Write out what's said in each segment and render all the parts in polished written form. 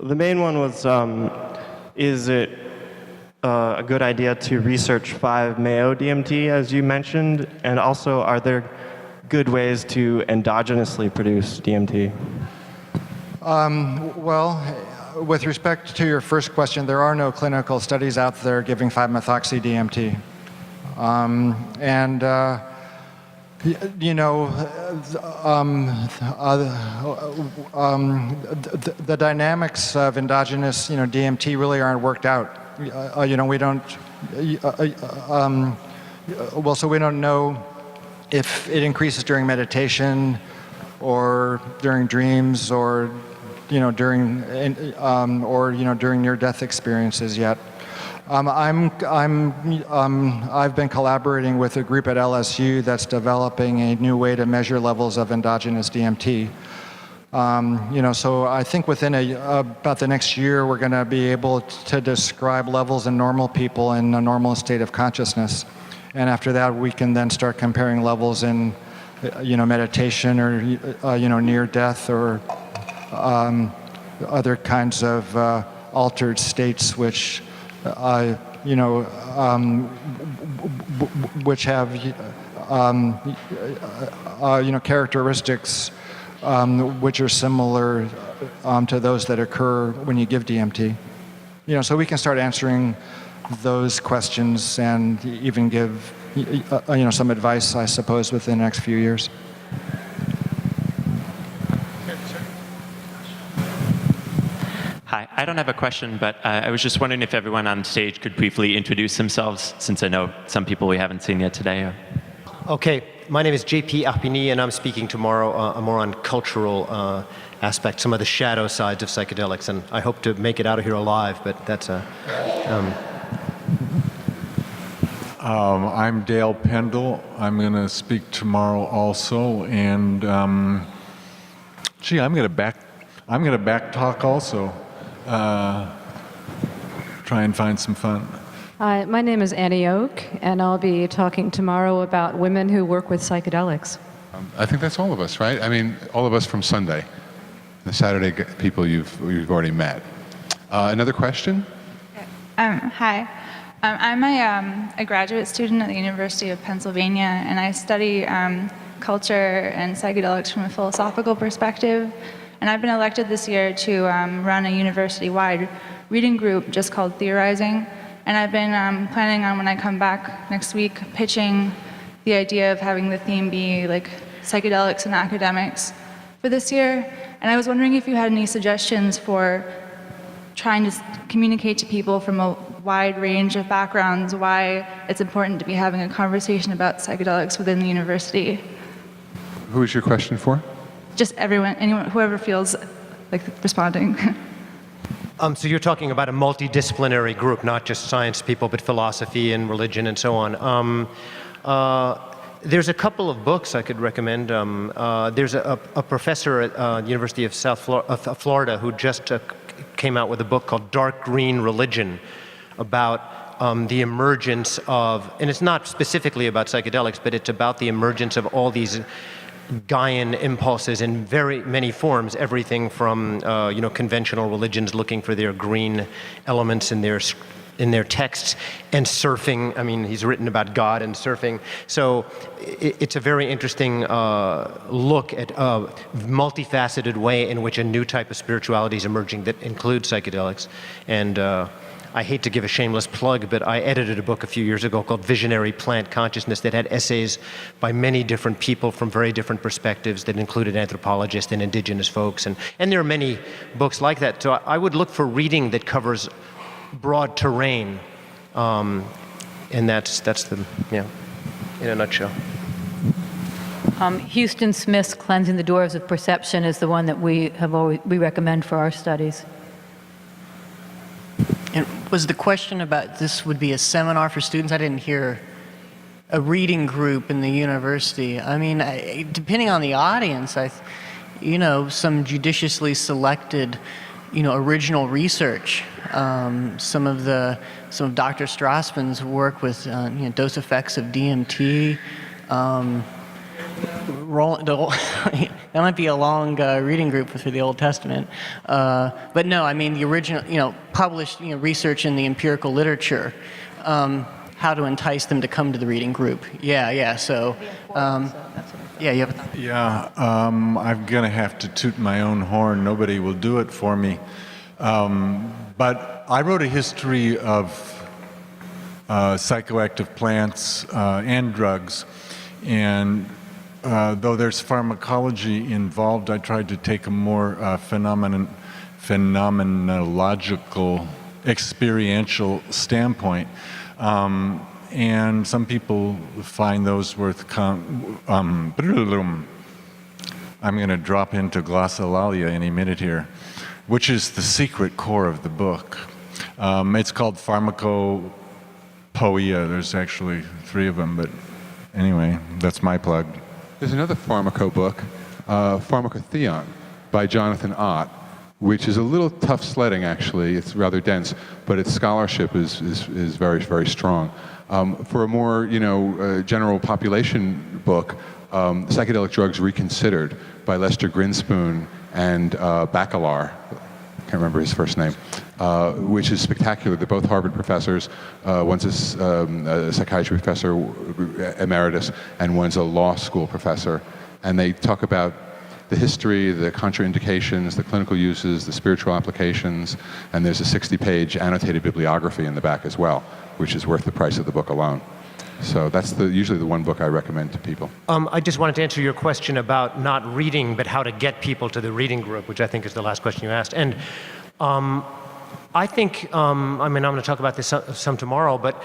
The main one was, is it a good idea to research 5-MeO-DMT, as you mentioned? And also, are there good ways to endogenously produce DMT? Well, with respect to your first question, there are no clinical studies out there giving 5-methoxy-DMT. The dynamics of endogenous, DMT really aren't worked out. We don't. So we don't know if it increases during meditation, or during dreams, or during near-death experiences yet. I've been collaborating with a group at LSU that's developing a new way to measure levels of endogenous DMT. So I think within about the next year, we're going to be able to describe levels in normal people in a normal state of consciousness. And after that, we can then start comparing levels in, meditation, or, near death, or other kinds of altered states, which which have characteristics which are similar to those that occur when you give DMT. So we can start answering those questions and even give some advice, I suppose, within the next few years. Hi, I don't have a question, but I was just wondering if everyone on stage could briefly introduce themselves, since I know some people we haven't seen yet today. Okay, my name is JP Arpini, and I'm speaking tomorrow more on cultural aspects, some of the shadow sides of psychedelics, and I hope to make it out of here alive, but that's I'm Dale Pendle. I'm going to speak tomorrow also, and I'm going to back talk also. Try and find some fun. Hi, my name is Annie Oak, and I'll be talking tomorrow about women who work with psychedelics. I think that's all of us, right? I mean, all of us from Sunday. The Saturday people you've already met. Another question? Hi. I'm a graduate student at the University of Pennsylvania, and I study culture and psychedelics from a philosophical perspective. And I've been elected this year to run a university-wide reading group just called Theorizing. And I've been planning on, when I come back next week, pitching the idea of having the theme be like psychedelics and academics for this year. And I was wondering if you had any suggestions for trying to communicate to people from a wide range of backgrounds why it's important to be having a conversation about psychedelics within the university. Who is your question for? Just everyone, anyone, whoever feels like responding. So you're talking about a multidisciplinary group, not just science people, but philosophy and religion and so on. There's a couple of books I could recommend. There's a professor at the University of South Florida who just came out with a book called Dark Green Religion, about the emergence of, and it's not specifically about psychedelics, but it's about the emergence of all these Gaian impulses in very many forms, everything from conventional religions looking for their green elements in their texts, and surfing. I mean, he's written about God and surfing. So it's a very interesting look at a multifaceted way in which a new type of spirituality is emerging that includes psychedelics. And I hate to give a shameless plug, but I edited a book a few years ago called Visionary Plant Consciousness that had essays by many different people from very different perspectives that included anthropologists and indigenous folks. And there are many books like that. So I would look for reading that covers broad terrain. And that's the, in a nutshell. Houston Smith's Cleansing the Doors of Perception is the one that we recommend for our studies. And was the question about this would be a seminar for students? I didn't hear a reading group in the university. I mean, depending on the audience, some judiciously selected, original research. Some of Dr. Strassman's work with dose effects of DMT. that might be a long reading group through the Old Testament. But no, I mean the original, published, research in the empirical literature, how to entice them to come to the reading group. Yeah. So, yeah, you have a Yeah, I'm going to have to toot my own horn. Nobody will do it for me. But I wrote a history of psychoactive plants and drugs. And though there's pharmacology involved, I tried to take a more phenomenological, experiential standpoint. And some people find those worth I'm going to drop into glossolalia any minute here, which is the secret core of the book. It's called Pharmacopoeia. There's actually 3 of them, but anyway, that's my plug. There's another pharmaco book, Pharmacotheon, by Jonathan Ott, which is a little tough sledding, actually. It's rather dense, but its scholarship is very, very strong. For a more, general population book, Psychedelic Drugs Reconsidered by Lester Grinspoon and Baccalar, I can't remember his first name, which is spectacular. They're both Harvard professors. One's a psychiatry professor emeritus, and one's a law school professor. And they talk about the history, the contraindications, the clinical uses, the spiritual applications, and there's a 60-page annotated bibliography in the back as well, which is worth the price of the book alone. So that's usually the one book I recommend to people. I just wanted to answer your question about not reading, but how to get people to the reading group, which I think is the last question you asked. And I think, I'm going to talk about this some tomorrow, but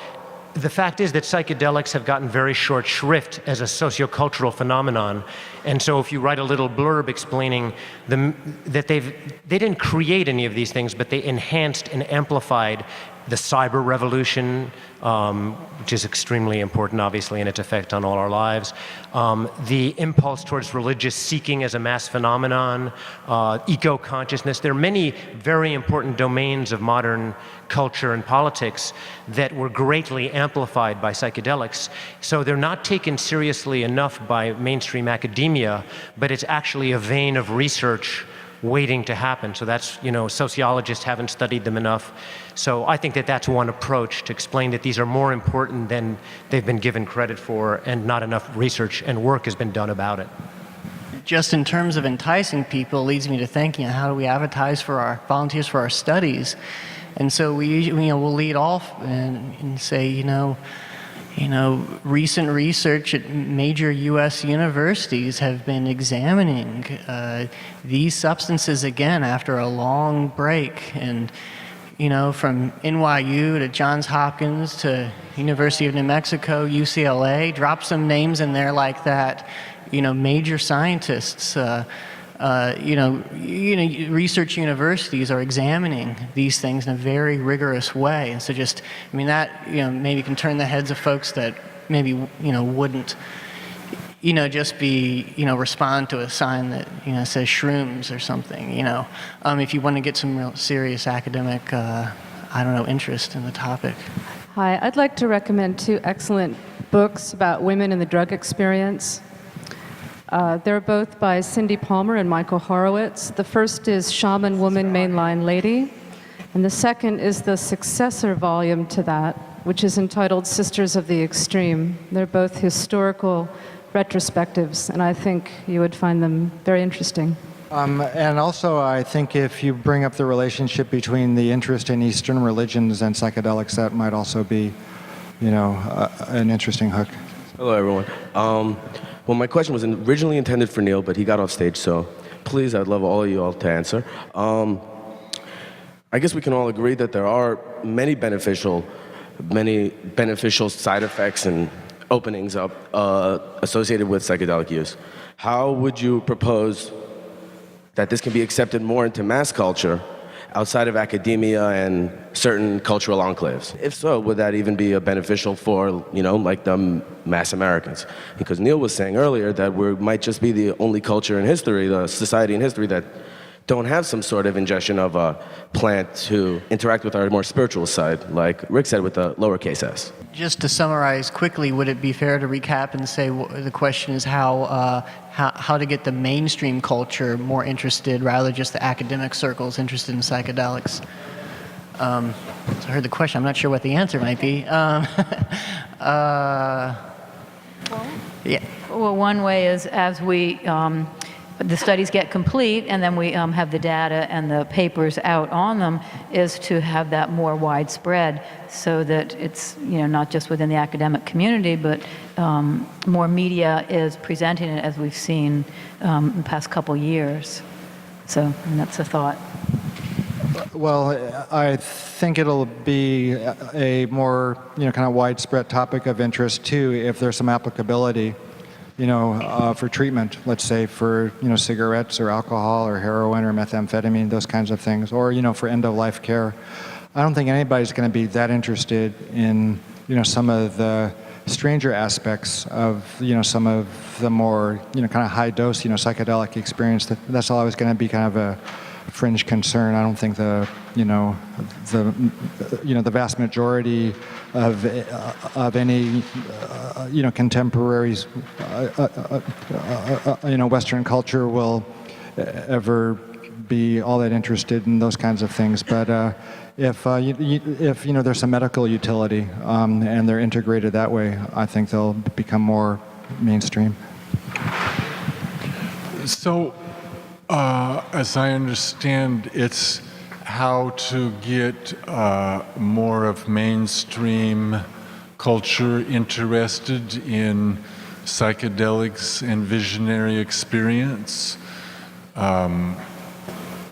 the fact is that psychedelics have gotten very short shrift as a sociocultural phenomenon. And so if you write a little blurb explaining that they didn't create any of these things, but they enhanced and amplified the cyber revolution, which is extremely important, obviously, in its effect on all our lives. The impulse towards religious seeking as a mass phenomenon, eco-consciousness. There are many very important domains of modern culture and politics that were greatly amplified by psychedelics. So they're not taken seriously enough by mainstream academia, but it's actually a vein of research waiting to happen. So that's, sociologists haven't studied them enough. So I think that that's one approach to explain that these are more important than they've been given credit for, and not enough research and work has been done about it. Just in terms of enticing people, leads me to thinking, how do we advertise for our volunteers for our studies? And so we'll lead off and say, recent research at major U.S. universities have been examining these substances again after a long break. And, from NYU to Johns Hopkins to University of New Mexico, UCLA, drop some names in there like that. Major scientists, research universities are examining these things in a very rigorous way. And so maybe can turn the heads of folks that maybe, wouldn't, just be, respond to a sign that, says shrooms or something, if you want to get some real serious academic, interest in the topic. Hi, I'd like to recommend 2 excellent books about women in the drug experience. They're both by Cindy Palmer and Michael Horowitz. The first is Shaman Woman, Mainline Lady, and the second is the successor volume to that, which is entitled Sisters of the Extreme. They're both historical retrospectives, and I think you would find them very interesting. And also, I think if you bring up the relationship between the interest in Eastern religions and psychedelics, that might also be, an interesting hook. Hello, everyone. Well, my question was originally intended for Neil, but he got off stage, so please, I'd love all of you all to answer. I guess we can all agree that there are many beneficial side effects and openings up associated with psychedelic use. How would you propose that this can be accepted more into mass culture outside of academia and certain cultural enclaves? If so, would that even be beneficial for, like the mass Americans? Because Neil was saying earlier that we might just be the only culture in history, the society in history that don't have some sort of ingestion of a plant to interact with our more spiritual side, like Rick said with the lowercase s. Just to summarize quickly, would it be fair to recap and say the question is how to get the mainstream culture more interested rather than just the academic circles interested in psychedelics? So I heard the question. I'm not sure what the answer might be. Yeah. Well, one way is as the studies get complete and then we have the data and the papers out on them, is to have that more widespread so that it's not just within the academic community, but more media is presenting it as we've seen in the past couple years. So that's a thought. Well, I think it'll be a more, kind of widespread topic of interest too, if there's some applicability, for treatment, let's say for, cigarettes or alcohol or heroin or methamphetamine, those kinds of things, or, for end-of-life care. I don't think anybody's going to be that interested in, some of the stranger aspects of, some of the more, kind of high-dose, psychedelic experience. That's always going to be kind of a fringe concern. I don't think the vast majority of any contemporary Western culture will ever be all that interested in those kinds of things. But if there's some medical utility and they're integrated that way, I think they'll become more mainstream. So, as I understand, it's how to get more of mainstream culture interested in psychedelics and visionary experience.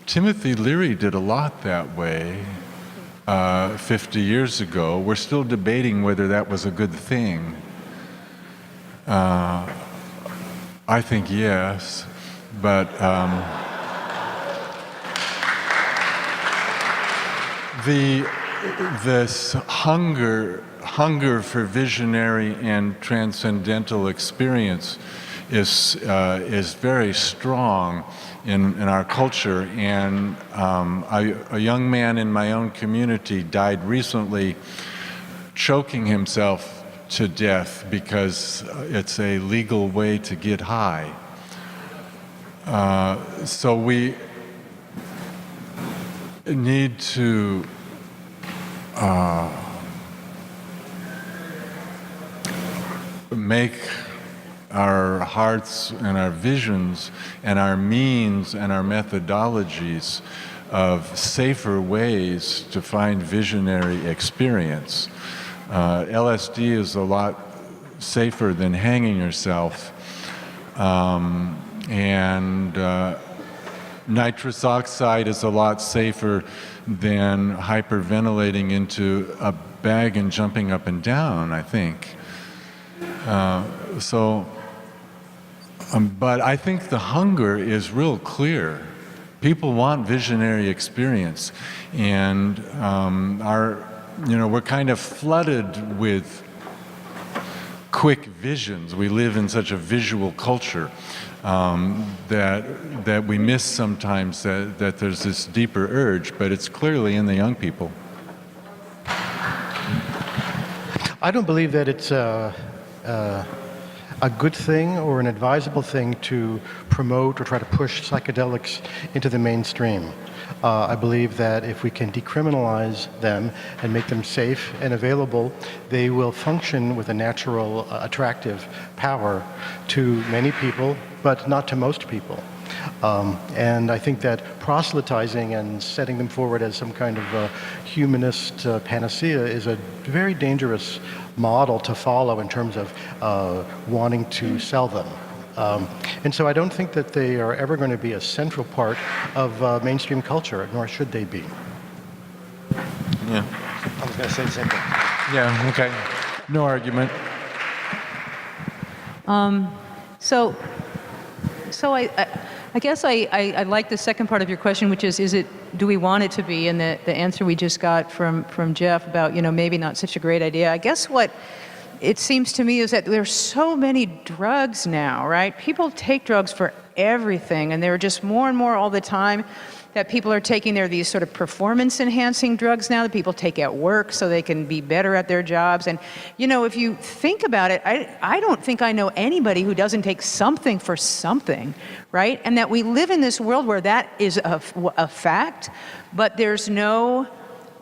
Timothy Leary did a lot that way 50 years ago. We're still debating whether that was a good thing. I think yes. But this hunger for visionary and transcendental experience is very strong in our culture. And a young man in my own community died recently, choking himself to death because it's a legal way to get high. So we need to make our hearts and our visions and our means and our methodologies of safer ways to find visionary experience. LSD is a lot safer than hanging yourself. And nitrous oxide is a lot safer than hyperventilating into a bag and jumping up and down, I think. But I think the hunger is real clear. People want visionary experience, and we're kind of flooded with quick visions. We live in such a visual culture that we miss sometimes that there's this deeper urge, but it's clearly in the young people. I don't believe that it's a good thing or an advisable thing to promote or try to push psychedelics into the mainstream. I believe that if we can decriminalize them and make them safe and available, they will function with a natural, attractive power to many people, but not to most people. And I think that proselytizing and setting them forward as some kind of humanist panacea is a very dangerous model to follow in terms of wanting to sell them. And so I don't think that they are ever going to be a central part of mainstream culture, nor should they be. Yeah. I was going to say the same thing. Yeah, okay. No argument. So I guess I like the second part of your question, which is it, do we want it to be? And the answer we just got from Jeff about, maybe not such a great idea. I guess what it seems to me is that there's so many drugs now, right? People take drugs for everything, and there are just more and more all the time that people are taking. There are these sort of performance-enhancing drugs now that people take at work so they can be better at their jobs. And, you know, if you think about it, I don't think I know anybody who doesn't take something for something, right? And that we live in this world where that is a fact, but there's no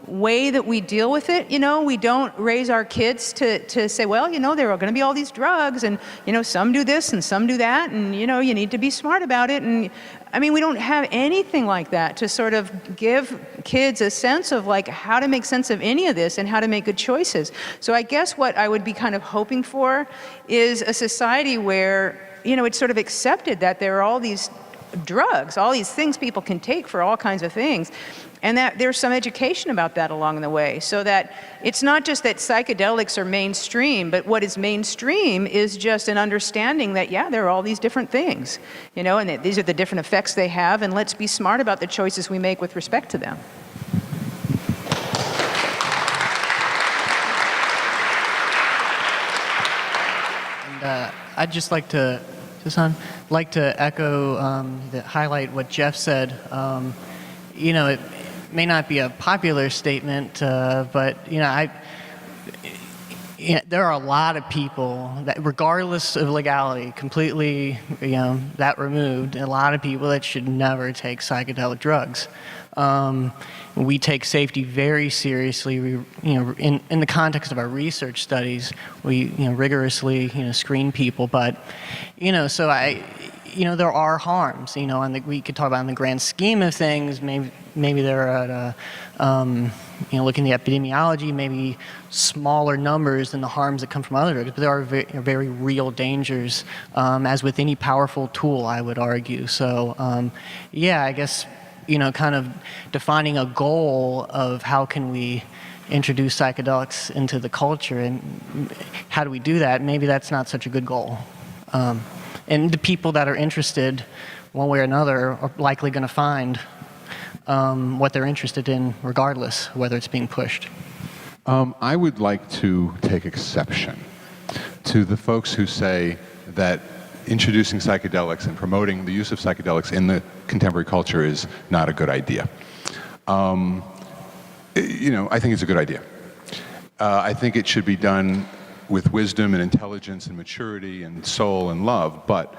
way that we deal with it. You know, we don't raise our kids to say, well, you know, there are going to be all these drugs, and, you know, some do this and some do that, and, you know, you need to be smart about it. And I mean, we don't have anything like that to sort of give kids a sense of like how to make sense of any of this and how to make good choices. So I guess what I would be kind of hoping for is a society where, you know, it's sort of accepted that there are all these drugs, all these things people can take for all kinds of things, and that there's some education about that along the way, so that it's not just that psychedelics are mainstream, but what is mainstream is just an understanding that, yeah, there are all these different things, you know, and that these are the different effects they have, and let's be smart about the choices we make with respect to them. And I'd just like to echo, highlight what Jeff said. You know, it may not be a popular statement, but you know, there are a lot of people that, regardless of legality, completely, you know, that removed, a lot of people that should never take psychedelic drugs. We take safety very seriously. We, you know, in the context of our research studies, we, you know, rigorously, you know, screen people. But, you know, so you know, there are harms, you know, and we could talk about in the grand scheme of things, maybe they're at you know, looking at the epidemiology, maybe smaller numbers than the harms that come from other drugs, but there are very real dangers, as with any powerful tool, I would argue. So, yeah, I guess, you know, kind of defining a goal of how can we introduce psychedelics into the culture and how do we do that, maybe that's not such a good goal. And the people that are interested, one way or another, are likely going to find what they're interested in, regardless whether it's being pushed. I would like to take exception to the folks who say that introducing psychedelics and promoting the use of psychedelics in the contemporary culture is not a good idea. You know, I think it's a good idea. I think it should be done with wisdom and intelligence and maturity and soul and love, but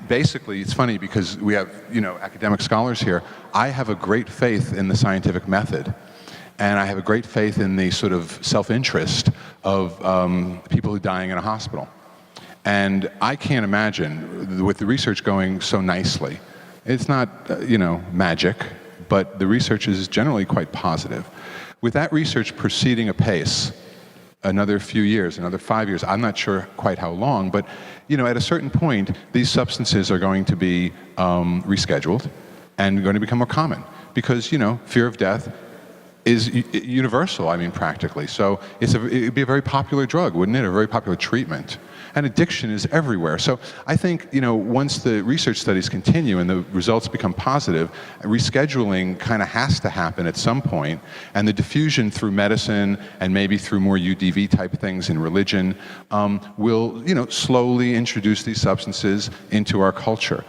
basically, it's funny because we have, you know, academic scholars here. I have a great faith in the scientific method, and I have a great faith in the sort of self-interest of people who are dying in a hospital. And I can't imagine, with the research going so nicely, it's not, you know, magic, but the research is generally quite positive. With that research proceeding apace, another few years, another 5 years, I'm not sure quite how long, but, you know, at a certain point, these substances are going to be rescheduled and going to become more common because, you know, fear of death is universal, I mean, practically. So it'd be a very popular drug, wouldn't it? A very popular treatment. And addiction is everywhere. So I think, you know, once the research studies continue and the results become positive, rescheduling kind of has to happen at some point, and the diffusion through medicine and maybe through more UDV type things in religion will, you know, slowly introduce these substances into our culture.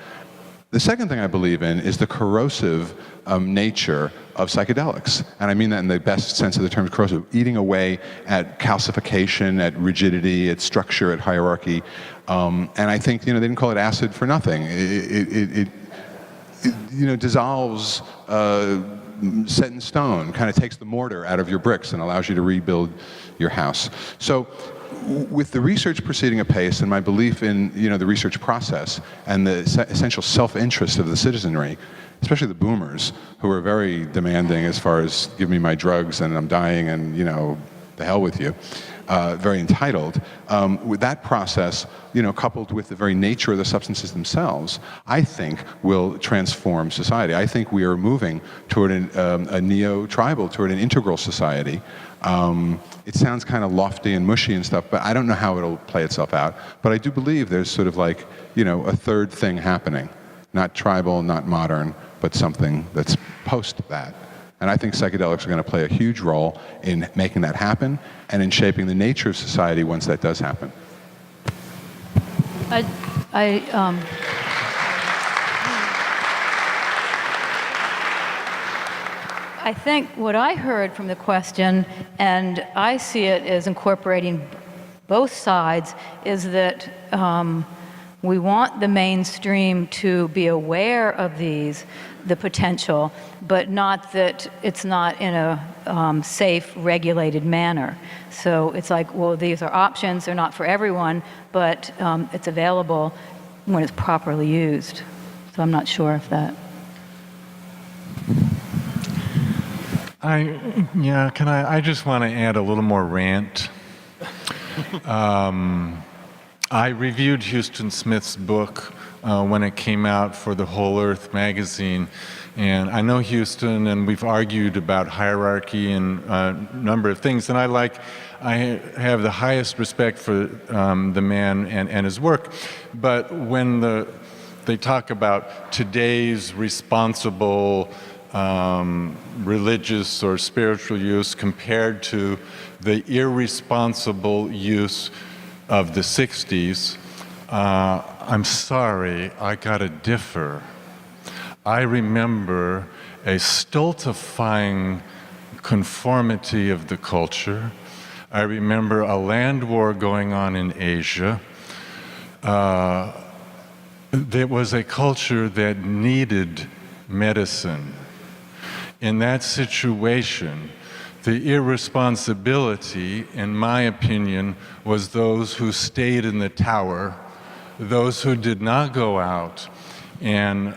The second thing I believe in is the corrosive nature of psychedelics. And I mean that in the best sense of the term, corrosive, eating away at calcification, at rigidity, at structure, at hierarchy. And I think, you know, they didn't call it acid for nothing. It you know, dissolves, set in stone, kind of takes the mortar out of your bricks and allows you to rebuild your house. So with the research proceeding apace and my belief in, you know, the research process and the essential self-interest of the citizenry, especially the boomers, who are very demanding as far as give me my drugs and I'm dying and, you know, the hell with you, very entitled. With that process, you know, coupled with the very nature of the substances themselves, I think will transform society. I think we are moving toward a neo-tribal, toward an integral society. It sounds kind of lofty and mushy and stuff, but I don't know how it'll play itself out. But I do believe there's sort of like, you know, a third thing happening. Not tribal, not modern, but something that's post that. And I think psychedelics are going to play a huge role in making that happen and in shaping the nature of society once that does happen. I think what I heard from the question, and I see it as incorporating both sides, is that we want the mainstream to be aware of the potential, but not that it's not in a safe, regulated manner. So it's like, well, these are options, they're not for everyone, but it's available when it's properly used. So I'm not sure if that... I just want to add a little more rant. I reviewed Houston Smith's book when it came out for the Whole Earth magazine, and I know Houston, and we've argued about hierarchy and a number of things, and I have the highest respect for the man and his work, but when they talk about today's responsible religious or spiritual use compared to the irresponsible use of the 60s, I'm sorry, I gotta differ. I remember a stultifying conformity of the culture. I remember a land war going on in Asia. There was a culture that needed medicine. In that situation, the irresponsibility, in my opinion, was those who stayed in the tower, those who did not go out and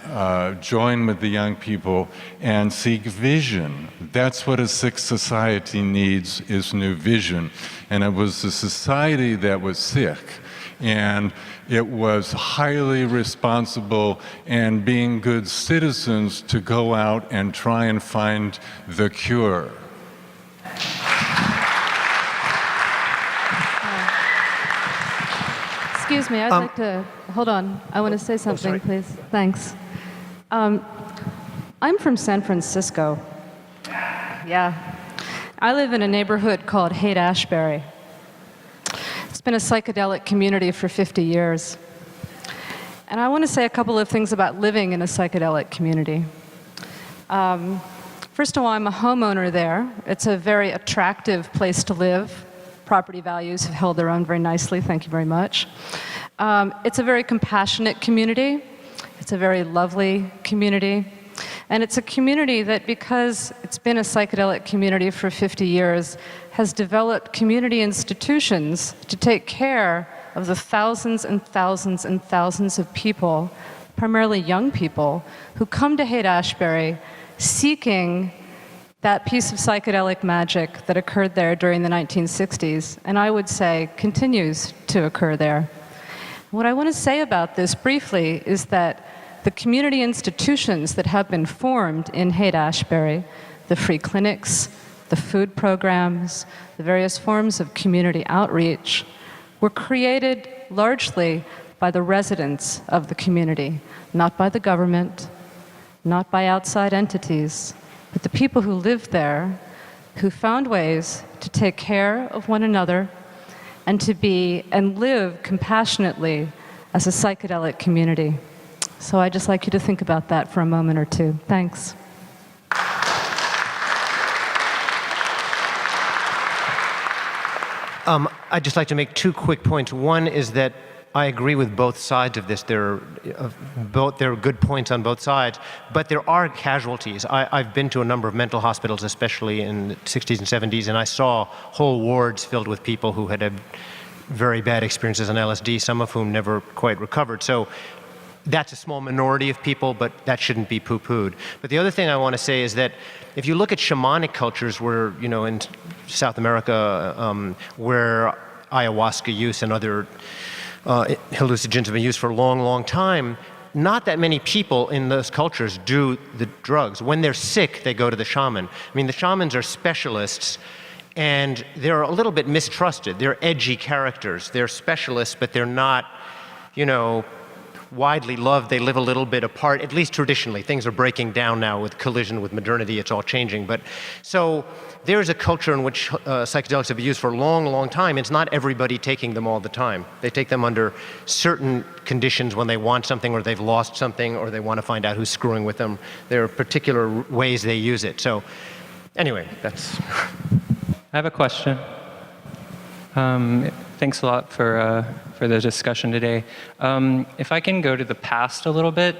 join with the young people and seek vision. That's what a sick society needs, is new vision. And it was the society that was sick. And it was highly responsible and being good citizens to go out and try and find the cure. Excuse me, I'd like to, hold on. I want to say something, please. Thanks. I'm from San Francisco. Yeah. I live in a neighborhood called Haight-Ashbury. It's been a psychedelic community for 50 years. And I want to say a couple of things about living in a psychedelic community. First of all, I'm a homeowner there. It's a very attractive place to live. Property values have held their own very nicely, thank you very much. It's a very compassionate community. It's a very lovely community. And it's a community that, because it's been a psychedelic community for 50 years, has developed community institutions to take care of the thousands and thousands and thousands of people, primarily young people, who come to Haight-Ashbury seeking that piece of psychedelic magic that occurred there during the 1960s, and I would say continues to occur there. What I want to say about this briefly is that the community institutions that have been formed in Haight-Ashbury, the free clinics, the food programs, the various forms of community outreach, were created largely by the residents of the community, not by the government, not by outside entities, but the people who lived there, who found ways to take care of one another and to be and live compassionately as a psychedelic community. So I'd just like you to think about that for a moment or two. Thanks. I'd just like to make two quick points. One is that I agree with both sides of this. There are good points on both sides, but there are casualties. I've been to a number of mental hospitals, especially in the 60s and 70s, and I saw whole wards filled with people who had very bad experiences on LSD, some of whom never quite recovered. So that's a small minority of people, but that shouldn't be poo-pooed. But the other thing I want to say is that if you look at shamanic cultures where, you know, in South America, where ayahuasca use and other hallucinogens have been used for a long, long time, not that many people in those cultures do the drugs. When they're sick, they go to the shaman. I mean, the shamans are specialists, and they're a little bit mistrusted. They're edgy characters. They're specialists, but they're not, you know, widely loved. They live a little bit apart, at least traditionally. Things are breaking down now with collision with modernity. It's all changing. But so there's a culture in which psychedelics have been used for a long, long time. It's not everybody taking them all the time. They take them under certain conditions when they want something or they've lost something or they want to find out who's screwing with them. There are particular ways they use it. So anyway, that's... I have a question. Thanks a lot for the discussion today. If I can go to the past a little bit,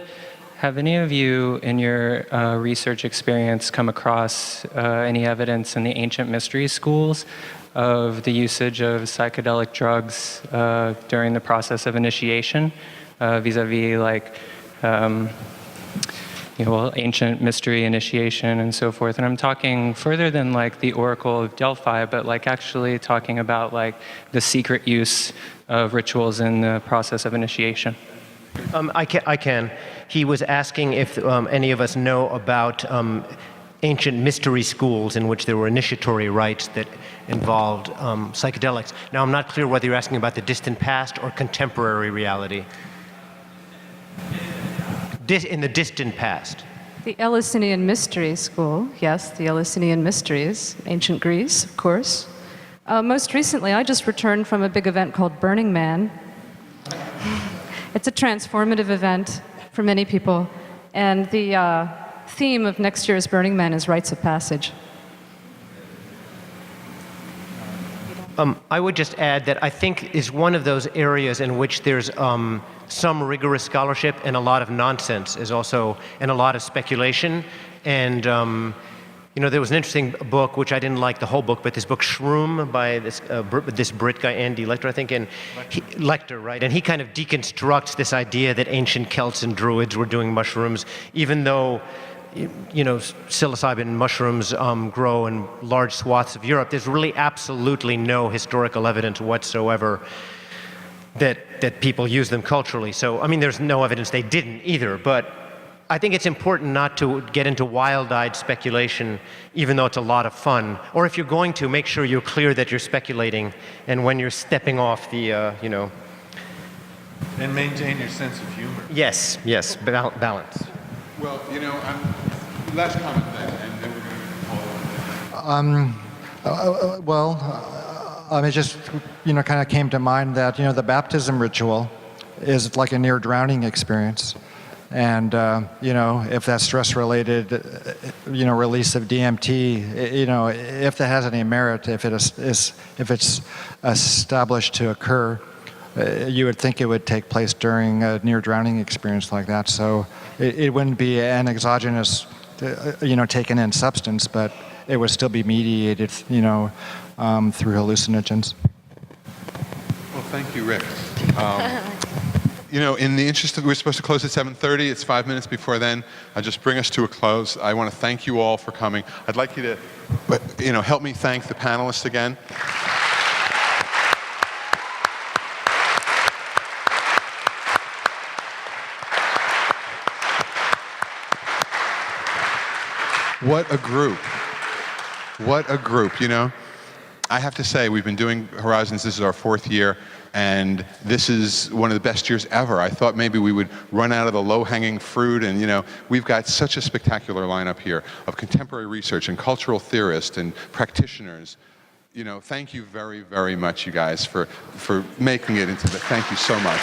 have any of you in your research experience come across any evidence in the ancient mystery schools of the usage of psychedelic drugs during the process of initiation, vis-a-vis like ancient mystery initiation and so forth? And I'm talking further than like the Oracle of Delphi, but like actually talking about like the secret use of rituals in the process of initiation. I can. He was asking if any of us know about ancient mystery schools in which there were initiatory rites that involved psychedelics. Now, I'm not clear whether you're asking about the distant past or contemporary reality. In the distant past. The Eleusinian Mystery School, yes, the Eleusinian Mysteries, ancient Greece, of course. Most recently, I just returned from a big event called Burning Man. It's a transformative event for many people, and the theme of next year's Burning Man is rites of passage. I would just add that I think is one of those areas in which there's some rigorous scholarship and a lot of nonsense is also, and a lot of speculation. And there was an interesting book, which I didn't like the whole book, but this book Shroom by this Brit guy, Andy Lecter, I think, and Lecter, right? And he kind of deconstructs this idea that ancient Celts and Druids were doing mushrooms, even though psilocybin mushrooms grow in large swaths of Europe. There's really absolutely no historical evidence whatsoever that people use them culturally. So, I mean, there's no evidence they didn't either, but I think it's important not to get into wild-eyed speculation, even though it's a lot of fun. Or if you're going to, make sure you're clear that you're speculating, and when you're stepping off the, And maintain your sense of humor. Yes, balance. Well, last comment then, and then we're going to It just, kind of came to mind that, the baptism ritual is like a near drowning experience. And, if that's stress-related, release of DMT, if that has any merit, if it's established to occur, you would think it would take place during a near drowning experience like that. So it wouldn't be an exogenous, taken in substance, but it would still be mediated, through hallucinogens. Well, thank you, Rick. In the interest of, we're supposed to close at 7:30. It's 5 minutes before then. I'll just bring us to a close. I want to thank you all for coming. I'd like you to, help me thank the panelists again. What a group. What a group, I have to say, we've been doing Horizons, this is our 4th year, and this is one of the best years ever. I thought maybe we would run out of the low-hanging fruit, and we've got such a spectacular lineup here of contemporary research and cultural theorists and practitioners. Thank you very, very much, you guys, for making it into the, thank you so much.